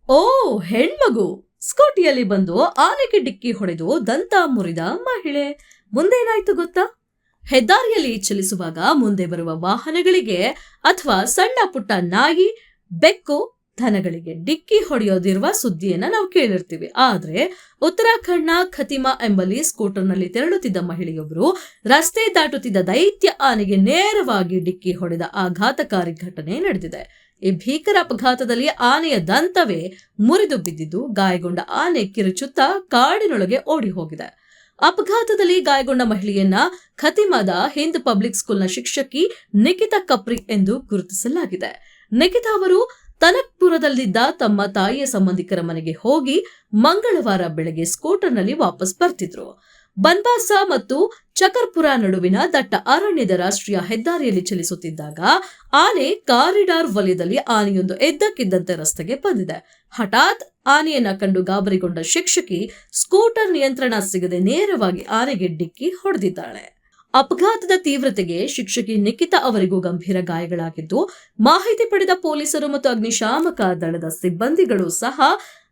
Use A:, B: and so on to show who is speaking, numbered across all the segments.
A: ಓ ಹೆಣ್ಮಗು ಸ್ಕೂಟಿಯಲ್ಲಿ ಬಂದು ಆನೆಗೆ ಡಿಕ್ಕಿ ಹೊಡೆದು ದಂತ ಮುರಿದ ಮಹಿಳೆ. ಮುಂದೇನಾಯ್ತು ಗೊತ್ತಾ? ಹೆದ್ದಾರಿಯಲ್ಲಿ ಚಲಿಸುವಾಗ ಮುಂದೆ ಬರುವ ವಾಹನಗಳಿಗೆ ಅಥವಾ ಸಣ್ಣ ಪುಟ್ಟ ನಾಯಿ, ಬೆಕ್ಕು, ದನಗಳಿಗೆ ಡಿಕ್ಕಿ ಹೊಡೆಯೋದಿರುವ ಸುದ್ದಿಯನ್ನ ನಾವು ಕೇಳಿರ್ತೀವಿ. ಆದ್ರೆ ಉತ್ತರಾಖಂಡ್ನ ಖತಿಮಾ ಎಂಬಲ್ಲಿ ಸ್ಕೂಟರ್ನಲ್ಲಿ ತೆರಳುತ್ತಿದ್ದ ಮಹಿಳೆಯೊಬ್ಬರು ರಸ್ತೆ ದಾಟುತ್ತಿದ್ದ ದೈತ್ಯ ಆನೆಗೆ ನೇರವಾಗಿ ಡಿಕ್ಕಿ ಹೊಡೆದ ಆಘಾತಕಾರಿ ಘಟನೆ ನಡೆದಿದೆ. ಈ ಭೀಕರ ಅಪಘಾತದಲ್ಲಿ ಆನೆಯ ದಂತವೇ ಮುರಿದು ಬಿದ್ದಿದ್ದು, ಗಾಯಗೊಂಡ ಆನೆ ಕಿರುಚುತ್ತಾ ಕಾಡಿನೊಳಗೆ ಓಡಿ ಹೋಗಿದೆ. ಅಪಘಾತದಲ್ಲಿ ಗಾಯಗೊಂಡ ಮಹಿಳೆಯನ್ನ ಖತಿಮಾದ ಹಿಂದ್ ಪಬ್ಲಿಕ್ ಸ್ಕೂಲ್ನ ಶಿಕ್ಷಕಿ ನಿಖಿತಾ ಕಪ್ರಿ ಎಂದು ಗುರುತಿಸಲಾಗಿದೆ. ನಿಖಿತಾ ಅವರು ತನಕ್ಪುರದಲ್ಲಿದ್ದ ತಮ್ಮ ತಾಯಿಯ ಸಂಬಂಧಿಕರ ಮನೆಗೆ ಹೋಗಿ ಮಂಗಳವಾರ ಬೆಳಗ್ಗೆ ಸ್ಕೂಟರ್ನಲ್ಲಿ ವಾಪಸ್ ಬರ್ತಿದ್ರು. ಬನ್ಬಾಸ ಮತ್ತು ಚಕರ್ಪುರ ನಡುವಿನ ದಟ್ಟ ಅರಣ್ಯದ ರಾಷ್ಟ್ರೀಯ ಹೆದ್ದಾರಿಯಲ್ಲಿ ಚಲಿಸುತ್ತಿದ್ದಾಗ ಆನೆ ಕಾರಿಡಾರ್ ವಲಯದಲ್ಲಿ ಆನೆಯೊಂದು ಎದ್ದಕ್ಕಿದ್ದಂತೆ ರಸ್ತೆಗೆ ಬಂದಿದೆ. ಹಠಾತ್ ಆನೆಯನ್ನ ಕಂಡು ಗಾಬರಿಗೊಂಡ ಶಿಕ್ಷಕಿ ಸ್ಕೂಟರ್ ನಿಯಂತ್ರಣ ಸಿಗದೆ ನೇರವಾಗಿ ಆನೆಗೆ ಡಿಕ್ಕಿ ಹೊಡೆದಿದ್ದಾಳೆ. ಅಪಘಾತದ ತೀವ್ರತೆಗೆ ಶಿಕ್ಷಕಿ ನಿಖಿತಾ ಅವರಿಗೂ ಗಂಭೀರ ಗಾಯಗಳಾಗಿದ್ದು, ಮಾಹಿತಿ ಪಡೆದ ಪೊಲೀಸರು ಮತ್ತು ಅಗ್ನಿಶಾಮಕ ದಳದ ಸಿಬ್ಬಂದಿಗಳು ಸಹ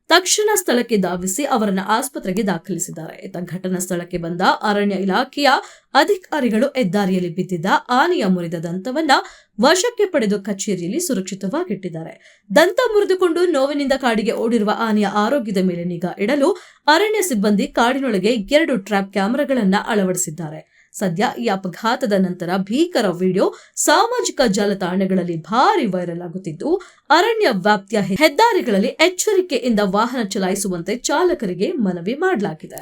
A: ತಕ್ಷಣ ಸ್ಥಳಕ್ಕೆ ಧಾವಿಸಿ ಅವರನ್ನು ಆಸ್ಪತ್ರೆಗೆ ದಾಖಲಿಸಿದ್ದಾರೆ. ಘಟನಾ ಸ್ಥಳಕ್ಕೆ ಬಂದ ಅರಣ್ಯ ಇಲಾಖೆಯ ಅಧಿಕಾರಿಗಳು ಹೆದ್ದಾರಿಯಲ್ಲಿ ಬಿದ್ದಿದ್ದ ಆನೆಯ ಮುರಿದ ದಂತವನ್ನ ವಶಕ್ಕೆ ಪಡೆದು ಕಚೇರಿಯಲ್ಲಿ ಸುರಕ್ಷಿತವಾಗಿಟ್ಟಿದ್ದಾರೆ. ದಂತ ಮುರಿದುಕೊಂಡು ನೋವಿನಿಂದ ಕಾಡಿಗೆ ಓಡಿರುವ ಆನೆಯ ಆರೋಗ್ಯದ ಮೇಲೆ ನಿಗಾ ಇಡಲು ಅರಣ್ಯ ಸಿಬ್ಬಂದಿ ಕಾಡಿನೊಳಗೆ 2 ಟ್ರ್ಯಾಪ್ ಕ್ಯಾಮೆರಾಗಳನ್ನ ಅಳವಡಿಸಿದ್ದಾರೆ. ಸದ್ಯ ಈ ಅಪಘಾತದ ನಂತರ ಭೀಕರ ವಿಡಿಯೋ ಸಾಮಾಜಿಕ ಜಾಲತಾಣಗಳಲ್ಲಿ ಭಾರಿ ವೈರಲ್ ಆಗುತ್ತಿದ್ದು, ಅರಣ್ಯ ವ್ಯಾಪ್ತಿಯ ಹೆದ್ದಾರಿಗಳಲ್ಲಿ ಎಚ್ಚರಿಕೆಯಿಂದ ವಾಹನ ಚಲಾಯಿಸುವಂತೆ ಚಾಲಕರಿಗೆ ಮನವಿ ಮಾಡಲಾಗಿದೆ.